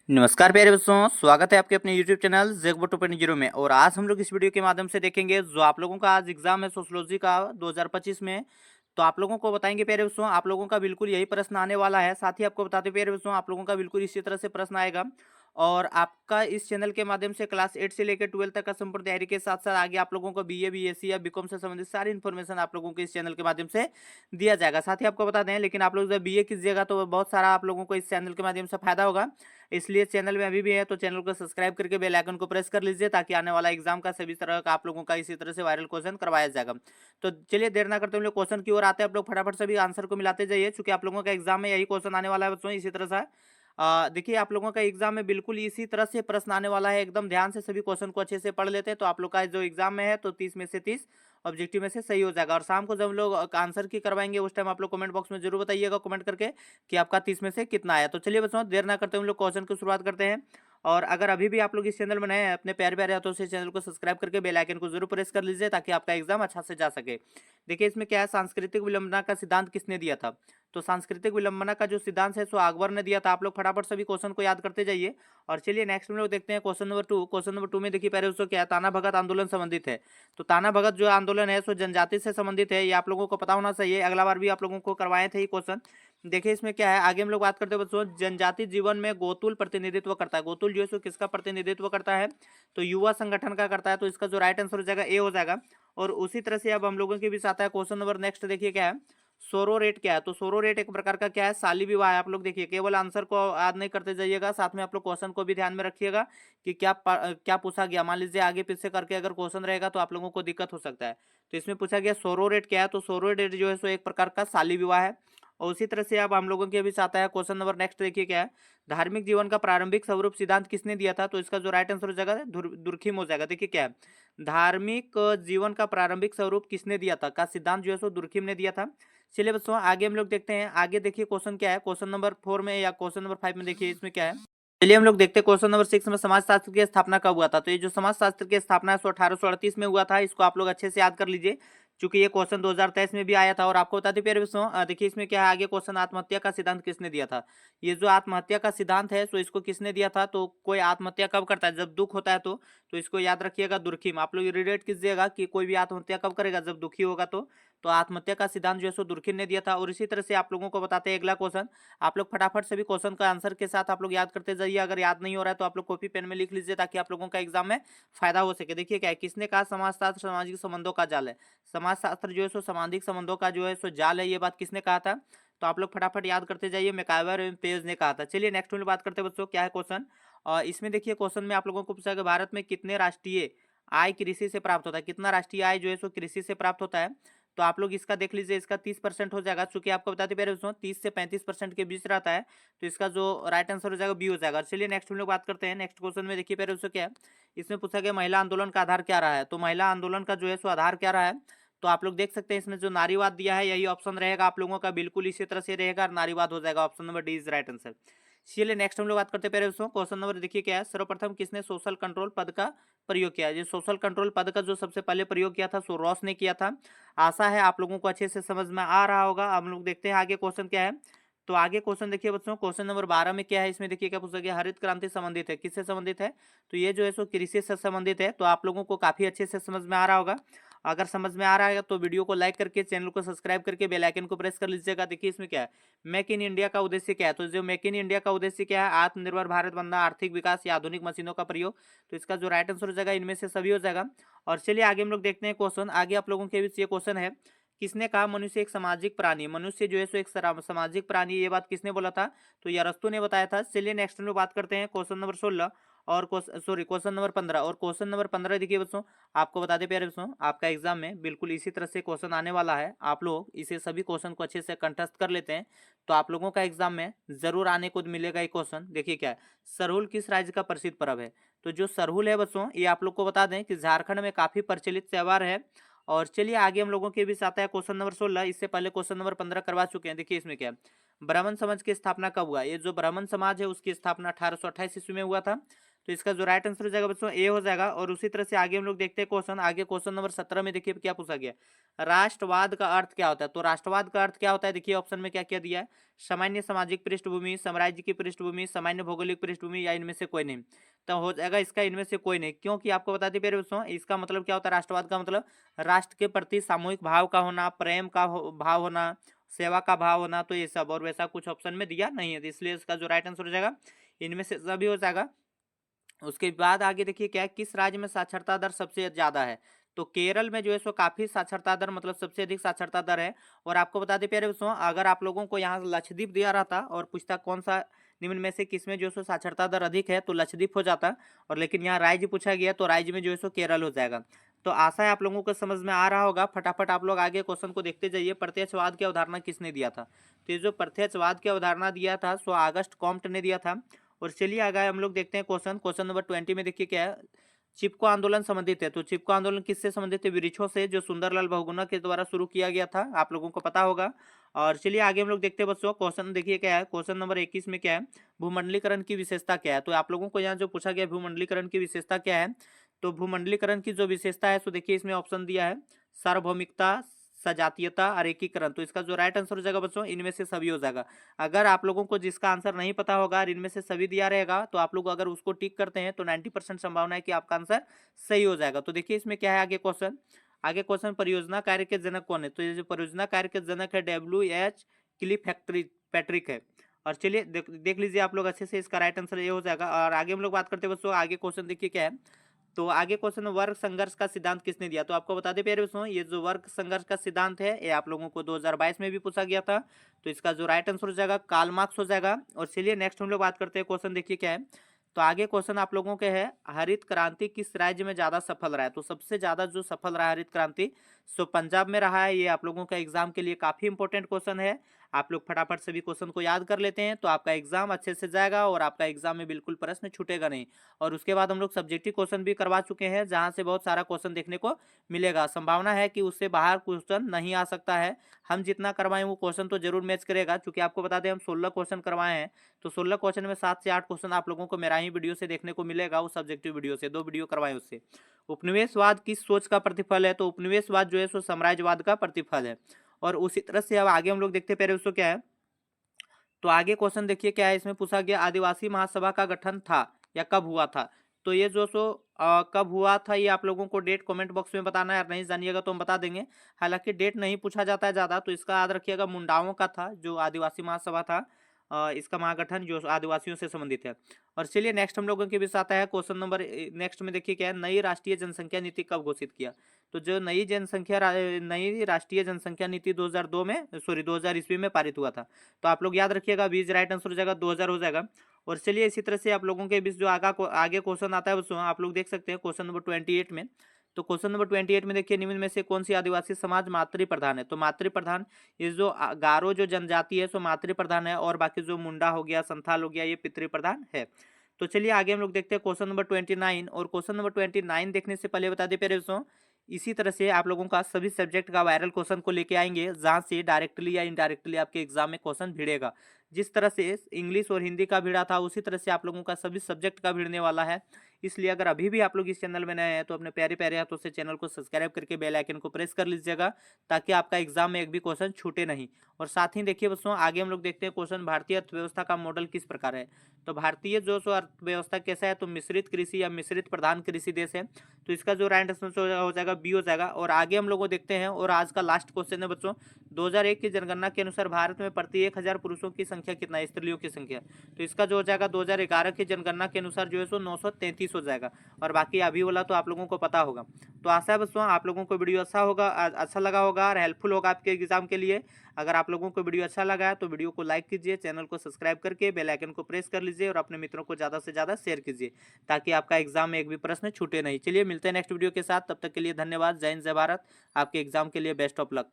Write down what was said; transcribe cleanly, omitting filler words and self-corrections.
नमस्कार प्यारे बच्चों, स्वागत है आपके अपने YouTube चैनल ज़ेकबो 2.0 में। और आज हम लोग इस वीडियो के माध्यम से देखेंगे जो आप लोगों का आज एग्जाम है सोशियोलॉजी का 2025 में। तो आप लोगों को बताएंगे प्यारे बच्चों, आप लोगों का बिल्कुल यही प्रश्न आने वाला है। साथ ही आपको बताते प्यारे बच्चों, आप लोगों का बिल्कुल इसी तरह से प्रश्न आएगा। और आपका इस चैनल के माध्यम से क्लास 8 से लेकर 12 तक का संपूर्ण तैयारी के साथ साथ आगे आप लोगों को BA BSc या बीकॉम से संबंधित सारी इन्फॉर्मेशन आप लोगों को इस चैनल के माध्यम से दिया जाएगा। साथ ही आपको बता दें, लेकिन आप लोग जब BA कीजिएगा तो बहुत सारा आप लोगों को इस चैनल के माध्यम से फायदा होगा। इसलिए चैनल में अभी भी है तो चैनल को सब्सक्राइब करके बेल आइकन को प्रेस कर लीजिए, ताकि आने वाला एग्जाम का सभी तरह का आप लोगों का इसी तरह से वायरल क्वेश्चन करवाया जाएगा। तो चलिए देर ना करते हुए क्वेश्चन की ओर आते हैं। आप लोग फटाफट सभी आंसर को मिलाते जाइए, क्योंकि आप लोगों का एग्जाम में यही क्वेश्चन आने वाला है बच्चों। इसी तरह से देखिए, आप लोगों का एग्जाम में बिल्कुल इसी तरह से प्रश्न आने वाला है। एकदम ध्यान से सभी क्वेश्चन को अच्छे से पढ़ लेते हैं तो आप लोग का जो एग्जाम में है तो 30 में से 30 ऑब्जेक्टिव में से सही हो जाएगा। और शाम को जब लोग आंसर की करवाएंगे उस टाइम आप लोग कमेंट बॉक्स में जरूर बताइएगा कमेंट करके कि आपका 30 में से कितना आया। तो चलिए बच्चों, देर ना करते हुए हम लोग क्वेश्चन की शुरुआत करते हैं। और अगर अभी भी आप लोग इस चैनल में नए हैं, अपने प्यारे प्यारे हाथों से चैनल को सब्सक्राइब करके बेल आइकन को जरूर प्रेस कर लीजिए, ताकि आपका एग्जाम अच्छा से जा सके। देखिए इसमें क्या है, सांस्कृतिक विलंबना का सिद्धांत किसने दिया था? तो सांस्कृतिक विलंबना का जो सिद्धांत है सो अकबर ने दिया था। आप लोग फटाफट सभी क्वेश्चन को याद करते जाइए। और चलिए नेक्स्ट में लोग देखते हैं क्वेश्चन नंबर 2। क्वेश्चन नंबर 2 में देखिए पहले उसको क्या है, ताना भगत आंदोलन संबंधित है। तो ताना भगत जो आंदोलन है सो जनजाति से संबंधित है, ये आप लोगों को पता होना चाहिए। अगला बार भी आप लोगों को करवाए थे ये क्वेश्चन। देखिए इसमें क्या है, आगे हम लोग बात करते हैं बच्चों, जनजाति जीवन में गोतुल प्रतिनिधित्व करता है। गोतुल जो है सो किसका प्रतिनिधित्व करता है? तो युवा संगठन का करता है। तो इसका जो राइट आंसर हो जाएगा ए हो जाएगा। और उसी तरह से अब हम लोगों के बीच आता है क्वेश्चन नंबर नेक्स्ट। देखिए क्या है, सोरोरेट क्या है? तो सोरोरेट एक प्रकार का क्या है, शाली विवाह है। आप लोग देखिए केवल आंसर को याद नहीं करते जाइएगा, साथ में आप लोग क्वेश्चन को भी ध्यान में रखिएगा कि क्या पूछा गया। मान लीजिए आगे पीछे करके अगर क्वेश्चन रहेगा तो आप लोगों को दिक्कत हो सकता है। तो इसमें पूछा गया सोरोरेट क्या है? तो सोरोरेट जो है सो एक प्रकार का शाली विवाह है। और उसी तरह से अब हम लोगों के बीच आता है क्वेश्चन नंबर नेक्स्ट। देखिए क्या है, धार्मिक जीवन का प्रारंभिक स्वरूप सिद्धांत किसने दिया था? तो इसका जो राइट आंसर हो जाएगा दुर्खिम हो जाएगा। देखिए क्या है, धार्मिक जीवन का प्रारंभिक स्वरूप किसने दिया था? का सिद्धांत जो है सो दुर्खिम ने दिया था। चलिए बच्चों आगे हम लोग देखते हैं। आगे देखिए क्वेश्चन क्या है, क्वेश्चन नंबर 4 में या क्वेश्चन नंबर 5 में देखिए इसमें क्या है। चलिए हम लोग देखते हैं क्वेश्चन नंबर 6 में, समाजशास्त्र की स्थापना कब हुआ था? तो ये जो समाजशास्त्र की स्थापना है सो 1838 में हुआ था। इसको आप लोग अच्छे से याद कर लीजिए, चूंकि ये क्वेश्चन 2023 में भी आया था। और आपको बताते प्यारे बच्चों, देखिए इसमें क्या है, आगे क्वेश्चन आत्महत्या का सिद्धांत किसने दिया था? ये जो आत्महत्या का सिद्धांत है सो इसको किसने दिया था? तो कोई आत्महत्या कब करता है? जब दुख होता है तो इसको याद रखिएगा, दुर्खिम। आप लोग रिलेट कीजिएगा कि कोई भी आत्महत्या कब करेगा? जब दुखी होगा। तो आत्महत्या का सिद्धांत जो है सो दुर्खिम ने दिया था। और इसी तरह से आप लोगों को बताते हैं अगला क्वेश्चन। आप लोग फटाफट सभी क्वेश्चन का आंसर के साथ आप लोग याद करते जाइए। अगर याद नहीं हो रहा है तो आप लोग कॉपी पेन में लिख लीजिए, ताकि आप लोगों का एग्जाम में फायदा हो सके। देखिए क्या है, किसने कहा समाजशास्त्र सामाजिक संबंधों का जाल है? समाजशास्त्र जो है सो सामाजिक संबंधों का जो है सो जाल है, ये बात किसने कहा था? तो आप लोग फटाफट याद करते जाइए, मैकाइवर पेज ने कहा था। चलिए नेक्स्ट में बात करते हैं बच्चों, क्या है क्वेश्चन। इसमें देखिए क्वेश्चन में आप लोगों को पूछा कि भारत में कितने राष्ट्रीय आय कृषि से प्राप्त होता है? कितना राष्ट्रीय आय जो है सो कृषि से प्राप्त होता है? तो आप लोग इसका देख लीजिए, इसका 30% हो जाएगा। चूंकि आपको बताते प्यारे दोस्तों 30 से 35% के बीच रहता है। तो इसका जो राइट आंसर हो जाएगा बी हो जाएगा। चलिए नेक्स्ट हम लोग बात करते हैं। नेक्स्ट क्वेश्चन में देखिए प्यारे दोस्तों क्या है, इसमें पूछा गया महिला आंदोलन का आधार क्या रहा है? तो महिला आंदोलन का जो है सो आधार क्या रहा है? तो आप लोग देख सकते हैं इसमें जो नारीवाद दिया है यही ऑप्शन रहेगा आप लोगों का, बिल्कुल इसी तरह से रहेगा, नारीवाद हो जाएगा। Option number D is right answer. चलिए नेक्स्ट हम लोग बात करते हैं प्यारे दोस्तों, क्वेश्चन नंबर देखिए क्या है, सर्वप्रथम किसने सोशल कंट्रोल पद का प्रयोग किया? ये सोशल कंट्रोल पद का जो सबसे पहले प्रयोग किया था सो रॉस ने किया था। आशा है आप लोगों को अच्छे से समझ में आ रहा होगा। हम लोग देखते हैं आगे क्वेश्चन क्या है। तो आगे क्वेश्चन देखिए बच्चों, क्वेश्चन नंबर 12 में क्या है, इसमें देखिए क्या पूछा गया, हरित क्रांति संबंधित है, किससे संबंधित है? तो ये जो है सो कृषि से संबंधित है। तो आप लोगों को काफी अच्छे से समझ में आ रहा होगा। अगर समझ में आ रहा है तो वीडियो को लाइक करके चैनल को सब्सक्राइब करके बेल आइकन को प्रेस कर लीजिएगा। देखिए इसमें क्या है, मेक इन इंडिया का उद्देश्य क्या है? तो जो मेक इन इंडिया का उद्देश्य क्या है, आत्मनिर्भर भारत बनना, आर्थिक विकास या आधुनिक मशीनों का प्रयोग। तो इसका जो राइट आंसर हो जाएगा इनमें से सभी हो जाएगा। और चलिए आगे हम लोग देखते हैं क्वेश्चन। आगे आप लोगों के बीच ये क्वेश्चन है, किसने कहा मनुष्य एक सामाजिक प्राणी है? मनुष्य जो है सो एक सामाजिक प्राणी, ये बात किसने बोला था? तो ये अरस्तु ने बताया था। चलिए नेक्स्ट हम लोग बात करते हैं क्वेश्चन नंबर 16 और क्वेश्चन नंबर 15। और क्वेश्चन नंबर 15 देखिए बच्चों, आपको बता दें प्यारे बच्चों, आपका एग्जाम में बिल्कुल इसी तरह से क्वेश्चन आने वाला है। आप लोग इसे सभी क्वेश्चन को अच्छे से कंठस्थ कर लेते हैं तो आप लोगों का एग्जाम में जरूर आने को मिलेगा एक क्वेश्चन। देखिए क्या है, सरहुल किस राज्य का प्रसिद्ध पर्व है? तो जो सरहुल है बच्चों, ये आप लोग को बता दें कि झारखंड में काफी प्रचलित त्योहार है। और चलिए आगे हम लोगों के बीच आता है क्वेश्चन नंबर 16। इससे पहले क्वेश्चन नंबर 15 करवा चुके हैं। देखिए इसमें क्या है, ब्राह्मण समाज की स्थापना कब हुआ? ये जो ब्राह्मण समाज है उसकी स्थापना 1828 ईस्वी में हुआ था। तो इसका जो राइट आंसर हो जाएगा बच्चों ए हो जाएगा। और उसी तरह से आगे हम लोग देखते हैं क्वेश्चन, आगे क्वेश्चन नंबर 17 में देखिए क्या पूछा गया, राष्ट्रवाद का अर्थ क्या होता है। तो राष्ट्रवाद का अर्थ क्या होता है, देखिए ऑप्शन में क्या क्या दिया है, सामान्य सामाजिक पृष्ठभूमि, साम्राज्य की पृष्ठभूमि, सामान्य भौगोलिक पृष्ठभूमि, या इनमें से कोई नहीं। तो हो जाएगा इसका इनमें से कोई नहीं, क्योंकि आपको बता दें प्यारे बच्चों, इसका मतलब क्या होता है, राष्ट्रवाद का मतलब राष्ट्र के प्रति सामूहिक भाव का होना, प्रेम का भाव होना, सेवा का भाव होना, तो ये सब। और वैसा कुछ ऑप्शन में दिया नहीं है, तो इसलिए इसका जो राइट आंसर हो जाएगा इनमें से सभी हो जाएगा। उसके बाद आगे देखिए क्या है, किस राज्य में साक्षरता दर सबसे ज्यादा है। तो केरल में जो है सो काफी साक्षरता दर, मतलब सबसे अधिक साक्षरता दर है। और आपको बता दें प्यारे बच्चों, अगर आप लोगों को यहाँ लक्षद्वीप दिया रहता और पूछता कौन सा निम्न में से किसमें जो है सो साक्षरता दर अधिक है, तो लक्षद्वीप हो जाता। और लेकिन यहाँ राज्य पूछा गया, तो राज्य में जो है सो केरल हो जाएगा। तो आशा है आप लोगों को समझ में आ रहा होगा। फटाफट आप लोग आगे क्वेश्चन को देखते जाइए। प्रत्यक्षवाद की अवधारणा किसने दिया था। तो ये जो प्रत्यक्षवाद की अवधारणा दिया था सो ऑगस्ट कॉम्ट ने दिया था। और चलिए आगे हम लोग देखते हैं क्वेश्चन नंबर 20 में देखिए क्या है, चिपको आंदोलन संबंधित है। तो चिपको आंदोलन किससे संबंधित है, वृक्षों से, जो सुंदरलाल बहुगुणा के द्वारा शुरू किया गया था, आप लोगों को पता होगा। और चलिए आगे हम लोग देखते हैं बच्चों, क्वेश्चन देखिए क्या है, क्वेश्चन नंबर 21 में क्या है, भूमंडलीकरण की विशेषता क्या है। तो आप लोगों को यहाँ जो पूछा गया भूमंडलीकरण की विशेषता क्या है, तो भूमंडलीकरण की जो विशेषता है, सो देखिए इसमें ऑप्शन दिया है, सार्वभौमिकता, सजातीयता और एकीकरण। तो इसका जो राइट आंसर हो जाएगा बच्चों इनमें से सभी हो जाएगा। अगर आप लोगों को जिसका आंसर नहीं पता होगा और इनमें से सभी दिया रहेगा, तो आप लोग अगर उसको टिक करते हैं तो 90% संभावना है कि आपका आंसर सही हो जाएगा। तो देखिए इसमें क्या है आगे क्वेश्चन, आगे क्वेश्चन, परियोजना कार्य के जनक कौन है। तो ये जो परियोजना कार्य के जनक है, WH पैट्रिक है। और चलिए देख लीजिए आप लोग अच्छे से, इसका राइट आंसर ये हो जाएगा। और आगे हम लोग बात करते हैं बच्चों, आगे क्वेश्चन देखिए क्या है, तो आगे क्वेश्चन, वर्ग संघर्ष का सिद्धांत किसने दिया। तो आपको बता दें प्यारे बच्चों, ये जो वर्ग संघर्ष का सिद्धांत है, ये आप लोगों को 2022 में भी पूछा गया था। तो इसका जो राइट आंसर हो जाएगा कार्ल मार्क्स हो जाएगा। और चलिए नेक्स्ट हम लोग बात करते हैं, क्वेश्चन देखिए क्या है, तो आगे क्वेश्चन आप लोगों के है, हरित क्रांति किस राज्य में ज्यादा सफल रहा है। तो सबसे ज्यादा जो सफल रहा है हरित क्रांति, सो पंजाब में रहा है। ये आप लोगों का एग्जाम के लिए काफी इंपॉर्टेंट क्वेश्चन है। आप लोग फटाफट सभी क्वेश्चन को याद कर लेते हैं, तो आपका एग्जाम अच्छे से जाएगा और आपका एग्जाम में बिल्कुल प्रश्न छूटेगा नहीं। और उसके बाद हम लोग सब्जेक्टिव क्वेश्चन भी करवा चुके हैं, जहां से बहुत सारा क्वेश्चन देखने को मिलेगा। संभावना है कि उससे बाहर क्वेश्चन नहीं आ सकता है। हम जितना करवाएं वो क्वेश्चन तो जरूर मैच करेगा, क्योंकि आपको बता दें हम 16 क्वेश्चन करवाए हैं। तो 16 क्वेश्चन में 7 से 8 क्वेश्चन आप लोगों को मेरा ही वीडियो से देखने को मिलेगा, उस सब्जेक्टिव वीडियो से 2 वीडियो करवाए उससे। उपनिवेशवाद किस सोच का प्रतिफल है। तो उपनिवेशवाद जो है सो साम्राज्यवाद का प्रतिफल है। और उसी तरह से अब आगे हम लोग देखते हैं पहले उसको क्या है, तो आगे क्वेश्चन देखिए क्या है, इसमें पूछा गया आदिवासी महासभा का गठन था या कब हुआ था। तो ये जो सो कब हुआ था, ये आप लोगों को डेट कमेंट बॉक्स में बताना है, नहीं जानिएगा तो हम बता देंगे। हालांकि डेट नहीं पूछा जाता है ज़्यादा, तो इसका याद रखिएगा, मुंडाओं का था जो आदिवासी महासभा था, इसका महागठन जो आदिवासियों से संबंधित है। और चलिए नेक्स्ट हम लोगों के बीच आता है क्वेश्चन नंबर नेक्स्ट में देखिए क्या है, नई राष्ट्रीय जनसंख्या नीति कब घोषित किया। तो जो नई राष्ट्रीय जनसंख्या नीति 2002 में, सॉरी 2000 ईस्वी में पारित हुआ था। तो आप लोग याद रखिएगा, 20 राइट आंसर हो जाएगा, 2000 हो जाएगा। और चलिए इसी तरह से आप लोगों के बीच जो आगे क्वेश्चन आता है बच्चों, आप लोग देख सकते हैं क्वेश्चन नंबर 28 में। तो क्वेश्चन नंबर 28 में देखिए, निम्न में से कौन सी आदिवासी समाज मातृ प्रधान है। तो मातृ प्रधान, ये जो गारो जो जनजाति है सो मातृ प्रधान है, और बाकी जो मुंडा हो गया, संथाल हो गया, ये पितृ प्रधान है। तो चलिए आगे हम लोग देखते हैं क्वेश्चन नंबर 29। और क्वेश्चन नंबर 29 देखने से पहले बता दें प्यारे दोस्तों, इसी तरह से आप लोगों का सभी सब्जेक्ट का वायरल क्वेश्चन को लेके आएंगे, जहां से डायरेक्टली या इनडायरेक्टली आपके एग्जाम में क्वेश्चन भिड़ेगा। जिस तरह से इंग्लिश और हिंदी का भिड़ा था, उसी तरह से आप लोगों का सभी सब्जेक्ट का भिड़ने वाला है। इसलिए अगर अभी भी आप लोग इस चैनल में नए हैं, तो अपने प्यारे प्यारे हाथों से चैनल को सब्सक्राइब करके बेल आइकन को प्रेस कर लीजिएगा, ताकि आपका एग्जाम में एक भी क्वेश्चन छूटे नहीं। और साथ ही देखिए दोस्तों, आगे हम लोग देखते हैं क्वेश्चन, भारतीय अर्थव्यवस्था का मॉडल किस प्रकार है। तो भारतीय जो सो अर्थव्यवस्था कैसा है, तो मिश्रित कृषि या मिश्रित प्रधान कृषि देश है। तो इसका जो राइट आंसर हो जाएगा बी हो जाएगा। और आगे हम लोग देखते हैं, और आज का लास्ट क्वेश्चन है बच्चों, 2001 की जनगणना के अनुसार भारत में प्रति 1000 पुरुषों की संख्या कितना है, स्त्रियों की संख्या। तो इसका जो हो जाएगा 2011 की जनगणना के अनुसार जो है सो 933 हो जाएगा। और बाकी अभी वाला तो आप लोगों को पता होगा। तो आशा है बच्चों आप लोगों को वीडियो अच्छा लगा होगा और हेल्पफुल होगा आपके एग्जाम के लिए। अगर आप लोगों को वीडियो अच्छा लगा है तो वीडियो को लाइक कीजिए, चैनल को सब्सक्राइब करके बेल आइकन को प्रेस कर लीजिए, और अपने मित्रों को ज़्यादा से ज़्यादा शेयर कीजिए, ताकि आपका एग्जाम में एक भी प्रश्न छूटे नहीं। चलिए मिलते हैं नेक्स्ट वीडियो के साथ, तब तक के लिए धन्यवाद। जय हिंद, जय भारत। आपके एग्जाम के लिए बेस्ट ऑफ लक।